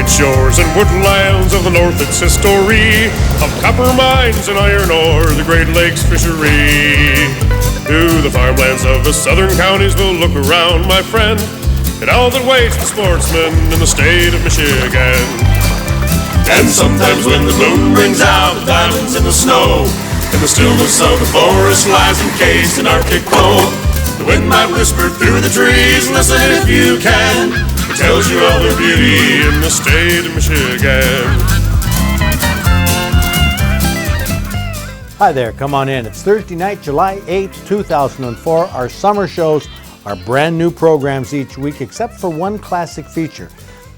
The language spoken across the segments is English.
Rugged shores and woodlands of the north, its history of copper mines and iron ore, the Great Lakes fishery. To the farmlands of the southern counties we'll look around, my friend, and all that waits the sportsman in the state of Michigan. And sometimes when the moon brings out the diamonds in the snow, and the stillness of the forest lies encased in Arctic cold, the wind might whisper through the trees, listen if you can, it tells you of the beauty in the state of Michigan. Hi there, come on in. It's Thursday night, July 8th, 2004. Our summer shows are brand new programs each week, except for one classic feature.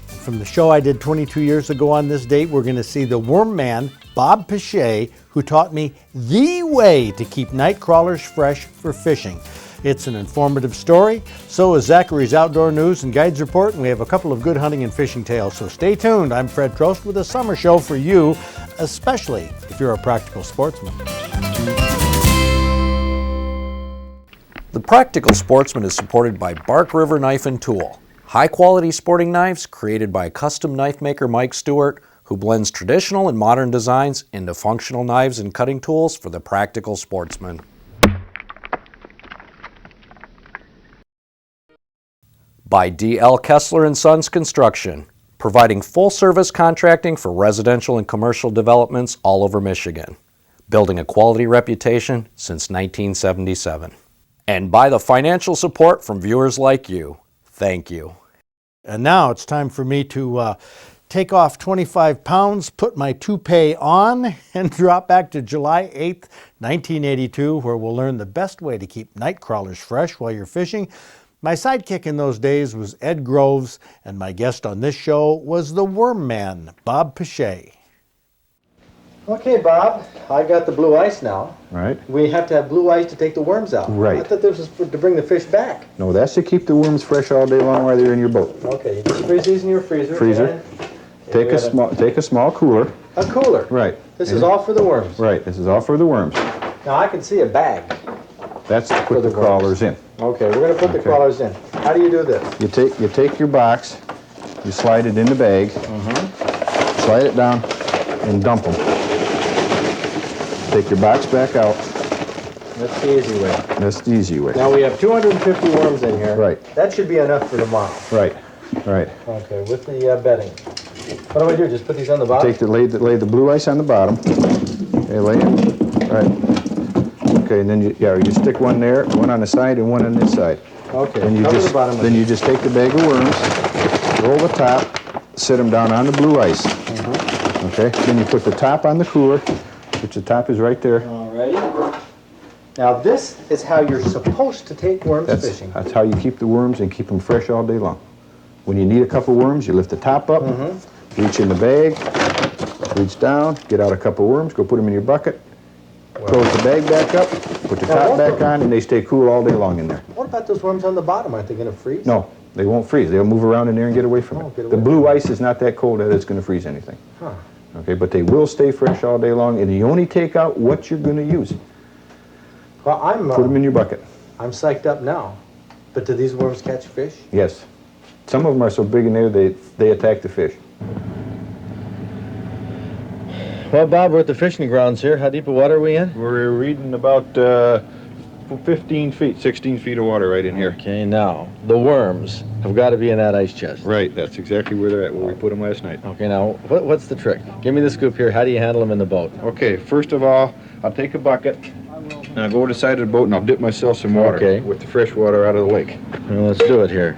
From the show I did 22 years ago on this date, we're going to see the worm man, Bob Pichet, who taught me the way to keep night crawlers fresh for fishing. It's an informative story. So is Zachary's Outdoor News and Guides Report, and we have a couple of good hunting and fishing tales. So stay tuned. I'm Fred Trost with a summer show for you, especially if you're a practical sportsman. The Practical Sportsman is supported by Bark River Knife and Tool. High-quality sporting knives created by custom knife maker Mike Stewart, who blends traditional and modern designs into functional knives and cutting tools for the practical sportsman. By D.L. Kessler & Sons Construction, providing full-service contracting for residential and commercial developments all over Michigan, building a quality reputation since 1977. And by the financial support from viewers like you. Thank you. And now it's time for me to take off 25 pounds, put my toupee on, and drop back to July 8th, 1982, where we'll learn the best way to keep night crawlers fresh while you're fishing. My sidekick in those days was Ed Groves, and my guest on this show was the worm man, Bob Pichet. Okay, Bob, I got the blue ice now. Right. We have to have blue ice to take the worms out. Right. I thought this was to bring the fish back. No, that's to keep the worms fresh all day long while they're in your boat. Okay, you just freeze these in your freezer. Freezer. Take a small cooler. A cooler. Right. This is all for the worms. Right. This is all for the worms. Now I can see a bag. That's to put the crawlers in. Okay, we're going to put the crawlers in. How do you do this? You take your box, you slide it in the bag, slide it down, and dump them. Take your box back out. That's the easy way. That's the easy way. Now we have 250 worms in here. Right. That should be enough for tomorrow. Right. Right. Okay, with the bedding. What do we do? Just put these on the bottom? Lay the blue ice on the bottom. Okay, lay it. Right. Okay, and then you stick one there, one on the side, and one on this side. Okay. Then you just take the bag of worms, roll the top, sit them down on the blue ice. Okay. Then you put the top on the cooler, which the top is right there. Alrighty. Now this is how you're supposed to take worms fishing. That's how you keep the worms and keep them fresh all day long. When you need a couple worms, you lift the top up, reach in the bag, reach down, get out a couple worms, go put them in your bucket, close the bag back up, put the top back on, and they stay cool all day long in there. What about those worms on the bottom? Aren't they going to freeze? No, they won't freeze. They'll move around in there and get away from it. The blue ice is not that cold that it's going to freeze anything. Huh. Okay, but they will stay fresh all day long, and you only take out what you're going to use. Well, put them in your bucket. I'm psyched up now. But do these worms catch fish? Yes. Some of them are so big in there, they attack the fish. Well, Bob, we're at the fishing grounds here. How deep of water are we in? We're reading about 15 feet, 16 feet of water right in here. Okay, now, the worms have got to be in that ice chest. Right, that's exactly where they're at, where we put them last night. Okay, now, what's the trick? Give me the scoop here. How do you handle them in the boat? Okay, first of all, I'll take a bucket, and I'll go to the side of the boat, and I'll dip myself some water with the fresh water out of the lake. Well, let's do it here.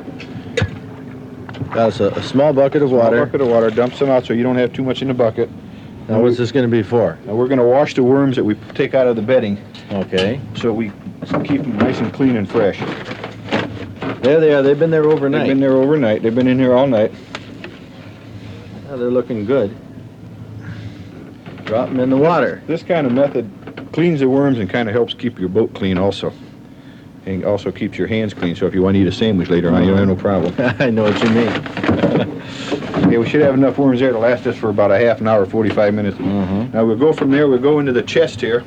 That's a small bucket of water. Small bucket of water, dump some out so you don't have too much in the bucket. Now, what's this going to be for? Now, we're going to wash the worms that we take out of the bedding. Okay. So we keep them nice and clean and fresh. There they are. They've been there overnight. They've been there overnight. They've been in here all night. Now, they're looking good. Drop them in the water. This kind of method cleans the worms and kind of helps keep your boat clean also. And also keeps your hands clean, so if you want to eat a sandwich later on, you'll have no problem. I know what you mean. Okay, we should have enough worms there to last us for about a half an hour, 45 minutes. Now we'll go from there, we'll go into the chest here,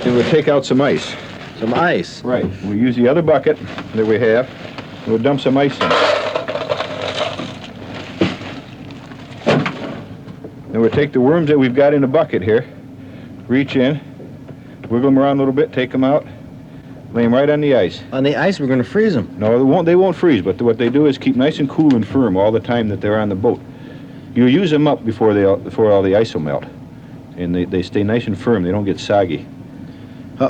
and we'll take out some ice. Some ice? Right. We'll use the other bucket that we have, we'll dump some ice in. Then we'll take the worms that we've got in the bucket here, reach in, wiggle them around a little bit, take them out, lay them right on the ice. On the ice, we're going to freeze them. No, they won't freeze, but what they do is keep nice and cool and firm all the time that they're on the boat. You use them up before all the ice will melt, and they stay nice and firm. They don't get soggy.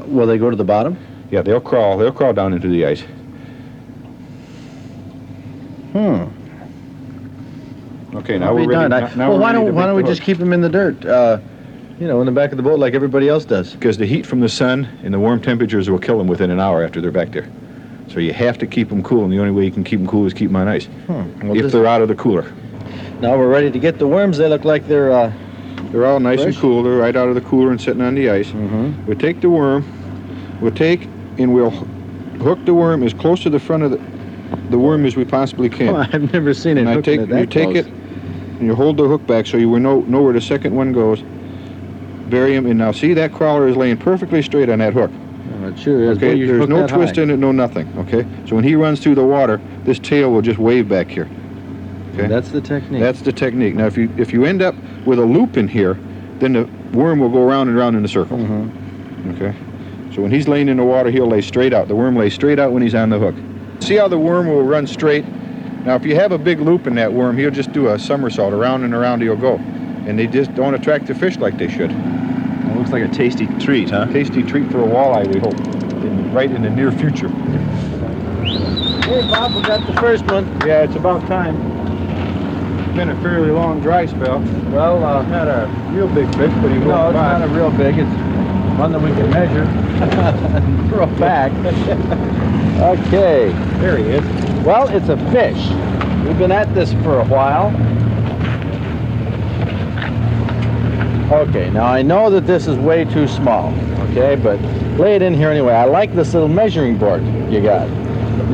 Will they go to the bottom? Yeah, they'll crawl down into the ice. Okay, now we're ready. Well, why don't we just keep them in the dirt? You know, in the back of the boat like everybody else does. Because the heat from the sun and the warm temperatures will kill them within an hour after they're back there. So you have to keep them cool, and the only way you can keep them cool is keep them on ice. Well, if they're out of the cooler. Now we're ready to get the worms. They look like they're all nice fresh. and cool. They're right out of the cooler and sitting on the ice. We'll take the worm. We'll hook the worm as close to the front of the worm as we possibly can. Oh, I've never seen it. And you take it, and you hold the hook back so you will know where the second one goes. Bury him, and now see that crawler is laying perfectly straight on that hook. Oh, it sure is. Okay, there's no twist in it, no nothing. Okay, so when he runs through the water, this tail will just wave back here. Okay, that's the technique. That's the technique. Now, if you end up with a loop in here, then the worm will go round and round in a circle. Okay, so when he's laying in the water, he'll lay straight out. The worm lays straight out when he's on the hook. See how the worm will run straight? Now, if you have a big loop in that worm, he'll just do a somersault. Around and around he'll go. And they just don't attract the fish like they should. It looks like a tasty treat, huh? Tasty treat for a walleye, we hope, right in the near future. Hey, Bob, we got the first one. Yeah, it's about time. It's been a fairly long dry spell. Well, Not a real big fish, but he no, it's not a real big. It's one that we can measure. For a fact. Okay. There he is. Well, it's a fish. We've been at this for a while. Okay, now I know that this is way too small, okay, but lay it in here anyway. I like this little measuring board you got.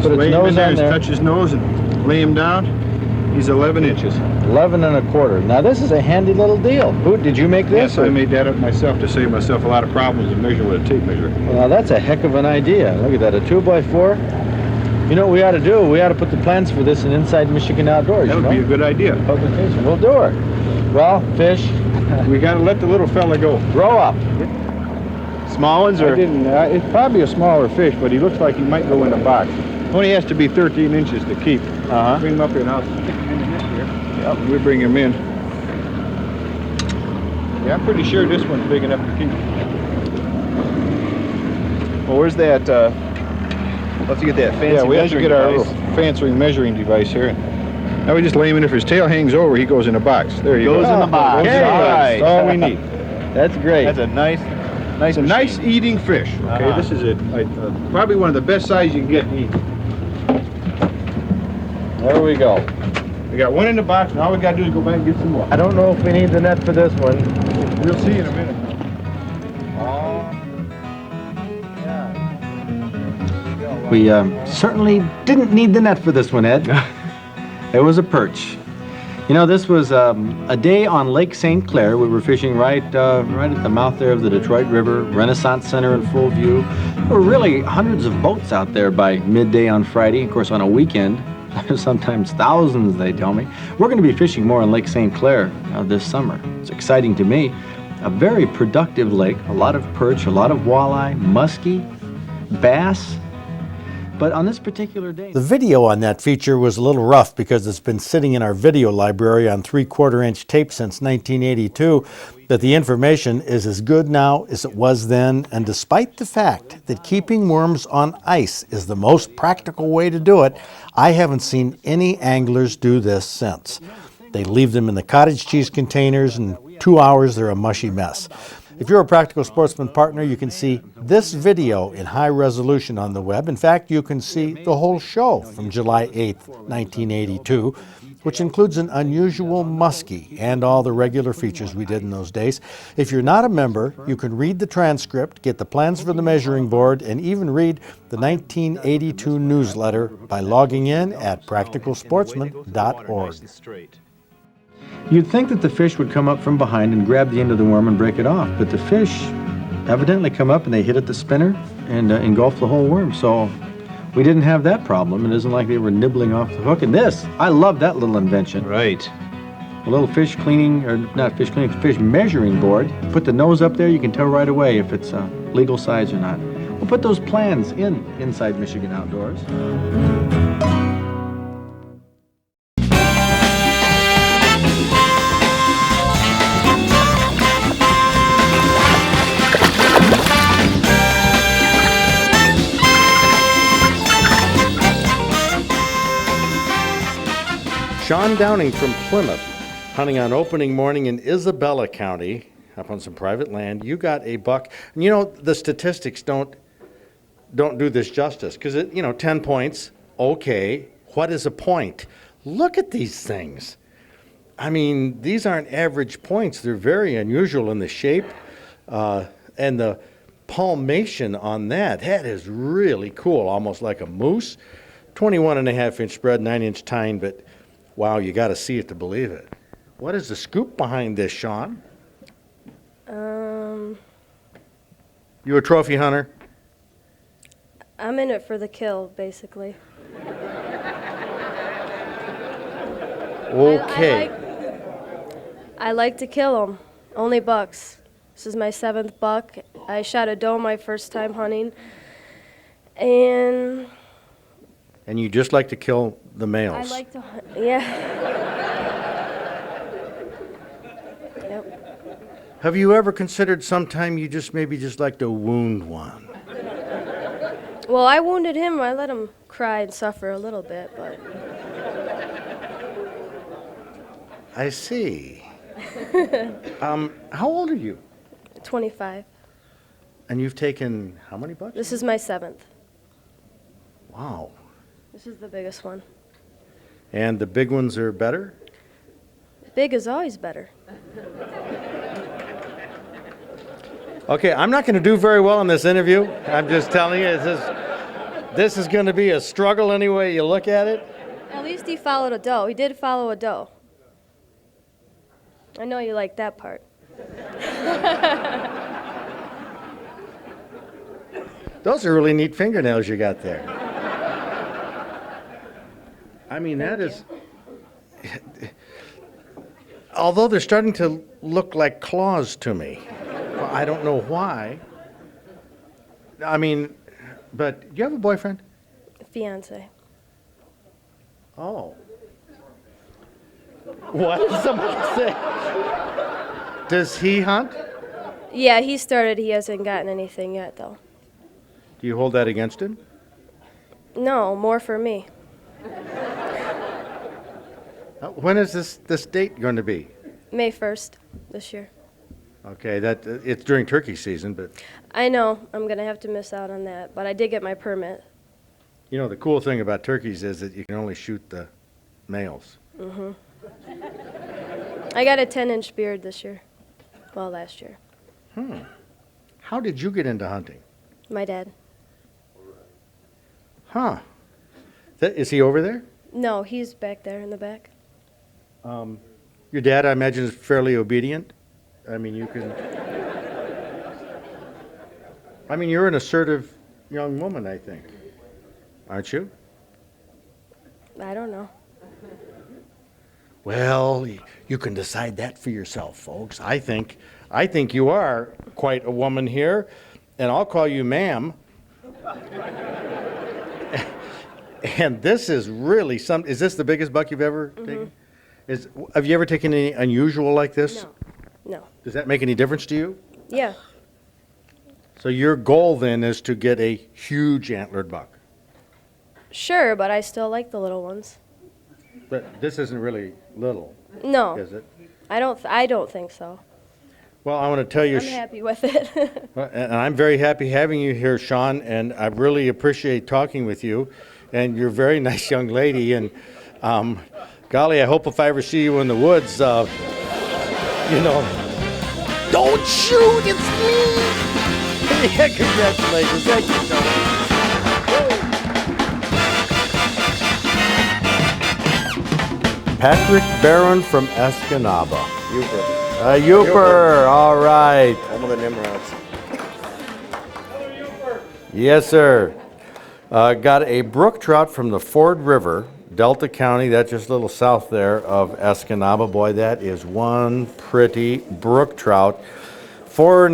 Put its nose on there. Touch his nose and lay him down. He's 11 inches. 11 1/4. Now this is a handy little deal. Who did you make this? Yes, I made that up myself to save myself a lot of problems and measure with a tape measure. Well, now that's a heck of an idea. Look at that, a 2x4. You know what we ought to do? We ought to put the plans for this in Inside Michigan Outdoors. That would be a good idea. Publication. We'll do it. Well, fish. We got to let the little fella go. Grow up. Small ones, or? I didn't. It's probably a smaller fish, but he looks like he might go in a box. Only has to be 13 inches to keep. Bring him up here and I'll stick him in the net here. Yep. We'll bring him in. Yeah, I'm pretty sure this one's big enough to keep. Well, where's that? Let's get that fancy. Yeah, we have to get our device. little fancy measuring device here. Now we just lay him in. If his tail hangs over, he goes in a box. There you go. Goes in the box. Okay, All right. that's all we need. That's great. That's a nice It's a nice eating fish. Okay, this is probably one of the best size you can get to eat. There we go. We got one in the box, and all we got to do is go back and get some more. I don't know if we need the net for this one. We'll see in a minute. We certainly didn't need the net for this one, Ed. It was a perch. You know, this was a day on Lake St. Clair. We were fishing right at the mouth there of the Detroit River, Renaissance Center in full view. There were really hundreds of boats out there by midday on Friday. Of course, on a weekend, sometimes thousands, they tell me. We're going to be fishing more on Lake St. Clair this summer. It's exciting to me. A very productive lake, a lot of perch, a lot of walleye, muskie, bass. But on this particular day... The video on that feature was a little rough because it's been sitting in our video library on 3/4-inch tape since 1982, but the information is as good now as it was then, and despite the fact that keeping worms on ice is the most practical way to do it, I haven't seen any anglers do this since. They leave them in the cottage cheese containers, and in 2 hours they're a mushy mess. If you're a Practical Sportsman partner, you can see this video in high resolution on the web. In fact, you can see the whole show from July 8th, 1982, which includes an unusual muskie and all the regular features we did in those days. If you're not a member, you can read the transcript, get the plans for the measuring board, and even read the 1982 newsletter by logging in at practicalsportsman.org. You'd think that the fish would come up from behind and grab the end of the worm and break it off, but the fish evidently come up and they hit at the spinner and engulf the whole worm. So we didn't have that problem. It isn't like they were nibbling off the hook. And this, I love that little invention. Right. a little fish cleaning, or not fish cleaning, fish measuring board. Put the nose up there, you can tell right away if it's legal size or not. We'll put those plans inside Michigan Outdoors. Sean Downing from Plymouth, hunting on opening morning in Isabella County, up on some private land. You got a buck. And you know, the statistics don't do this justice, because 10 points, okay. What is a point? Look at these things. I mean, these aren't average points. They're very unusual in the shape and the palmation on that. That is really cool, almost like a moose. 21.5-inch spread, 9-inch tine, but wow, you got to see it to believe it. What is the scoop behind this, Sean? You a trophy hunter? I'm in it for the kill, basically. Okay. I like to kill them. Only bucks. This is my 7th buck. I shot a doe my first time hunting. And you just like to kill the males? I like to hunt, yeah. Yep. Have you ever considered sometime you maybe just like to wound one? Well, I wounded him. I let him cry and suffer a little bit, but... I see. How old are you? 25. And you've taken how many bucks? This is my 7th. Wow. This is the biggest one. And the big ones are better? Big is always better. Okay, I'm not going to do very well in this interview. I'm just telling you, this is going to be a struggle any way you look at it. At least he followed a doe. He did follow a doe. I know you like that part. Those are really neat fingernails you got there. I mean, that is... Although they're starting to look like claws to me. I don't know why. I mean, but do you have a boyfriend? Fiance. Oh. What did somebody say? Does he hunt? Yeah, he started. He hasn't gotten anything yet, though. Do you hold that against him? No, more for me. When is this date going to be? May 1st this year. Okay, it's during turkey season, but... I know. I'm going to have to miss out on that, but I did get my permit. You know, the cool thing about turkeys is that you can only shoot the males. Mm-hmm. I got a 10-inch beard this year. Well, last year. How did you get into hunting? My dad. Huh. Is he over there? No, he's back there in the back. Your dad, I imagine, is fairly obedient? I mean, you're an assertive young woman, I think. Aren't you? I don't know. Well, you can decide that for yourself, folks. I think you are quite a woman here, and I'll call you ma'am. And this is really is this the biggest buck you've ever taken? Have you ever taken any unusual like this? No. Does that make any difference to you? Yeah. So your goal then is to get a huge antlered buck. Sure, but I still like the little ones. But this isn't really little, No. is it? I don't think so. Well, I want to tell you... I'm happy with it. And I'm very happy having you here, Sean, and I really appreciate talking with you. And you're a very nice young lady, and golly, I hope if I ever see you in the woods, don't shoot, it's me! Yeah, congratulations. Thank you, Sean. Patrick Barron from Escanaba. Uper. Uper, all right. Home of the Nimrods. Yes, sir. Got a brook trout from the Ford River Delta County, that's just a little south there of Escanaba. Boy, that is one pretty brook trout. 4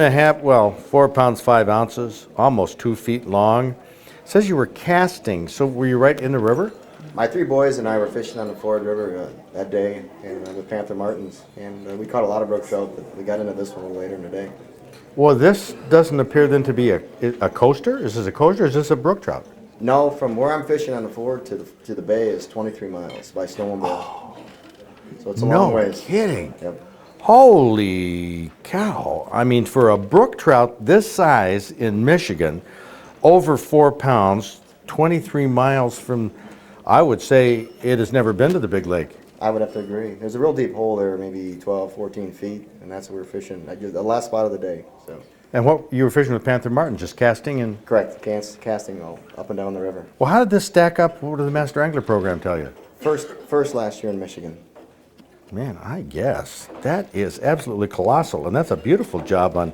pounds, 5 ounces, almost 2 feet long. It says you were casting, so were you right in the river? My 3 boys and I were fishing on the Ford River that day and with Panther Martins, and we caught a lot of brook trout, but we got into this one a little later in the day. Well, this doesn't appear then to be a coaster. Is this a coaster or is this a brook trout? No, from where I'm fishing on the Ford to the bay is 23 miles by snowmobile. So it's a long ways. No kidding. Yep. Holy cow. I mean, for a brook trout this size in Michigan, over 4 pounds, 23 miles from, I would say it has never been to the big lake. I would have to agree. There's a real deep hole there, maybe 12, 14 feet, and that's where we're fishing. The last spot of the day. So. And what, you were fishing with Panther Martin, just casting and? Correct, casting all up and down the river. Well, how did this stack up? What did the Master Angler program tell you? First last year in Michigan. Man, I guess. That is absolutely colossal, and that's a beautiful job on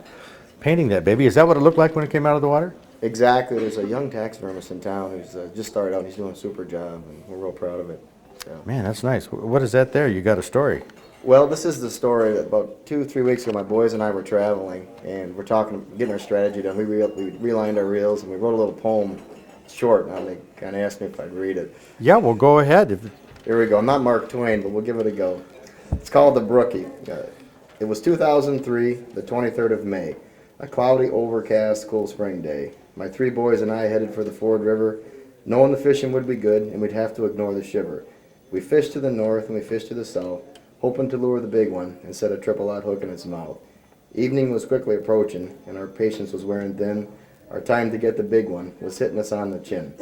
painting that baby. Is that what it looked like when it came out of the water? Exactly. There's a young taxidermist in town who's just started out. He's doing a super job, and we're real proud of it. So. Man, that's nice. What is that there? You got a story. Well, this is the story. About 2-3 weeks ago, my boys and I were traveling, and we're getting our strategy done. We relined our reels, and we wrote a little poem, short. Now they kind of asked me if I'd read it. Yeah, well, go ahead. Here we go. I'm not Mark Twain, but we'll give it a go. It's called The Brookie. It was 2003, the 23rd of May, a cloudy, overcast, cool spring day. My 3 boys and I headed for the Ford River, knowing the fishing would be good and we'd have to ignore the shiver. We fished to the north and we fished to the south, hoping to lure the big one and set a triple-aught hook in its mouth. Evening was quickly approaching and our patience was wearing thin. Our time to get the big one was hitting us on the chin.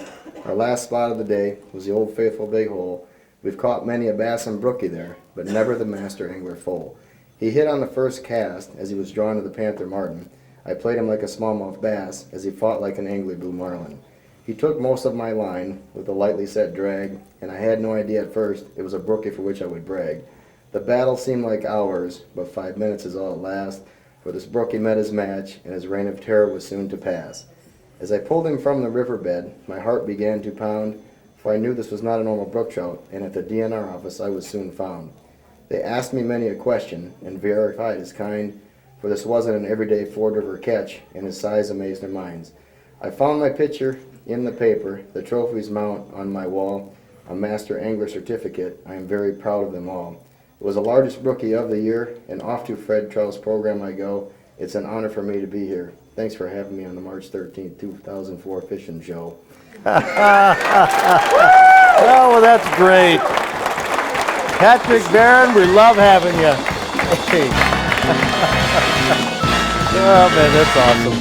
Our last spot of the day was the old faithful big hole. We've caught many a bass and brookie there, but never the master angler foal. He hit on the first cast as he was drawn to the Panther Martin. I played him like a smallmouth bass as he fought like an angry blue marlin. He took most of my line with a lightly set drag, and I had no idea at first it was a brookie for which I would brag. The battle seemed like hours, but 5 minutes is all it lasts, for this brookie met his match, and his reign of terror was soon to pass. As I pulled him from the riverbed, my heart began to pound, for I knew this was not a normal brook trout, and at the DNR office I was soon found. They asked me many a question, and verified his kind, for this wasn't an everyday Ford River catch, and his size amazed their minds. I found my picture in the paper, the trophies mount on my wall, a Master Angler certificate. I am very proud of them all. It was the largest brookie of the year, and off to Fred Trost program I go. It's an honor for me to be here. Thanks for having me on the March 13th, 2004 fishing show. Oh, well, that's great. Patrick Barron, we love having you. Hey. Oh, man, that's awesome.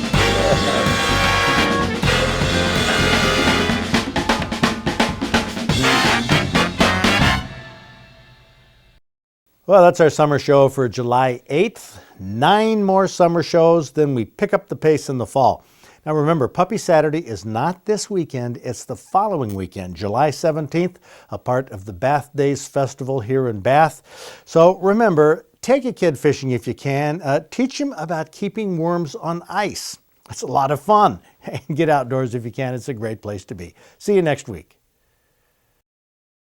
Well, that's our summer show for July 8th. 9 more summer shows, then we pick up the pace in the fall. Now remember, Puppy Saturday is not this weekend, it's the following weekend, July 17th, a part of the Bath Days Festival here in Bath. So remember, take a kid fishing if you can. Teach him about keeping worms on ice. It's a lot of fun. And get outdoors if you can. It's a great place to be. See you next week.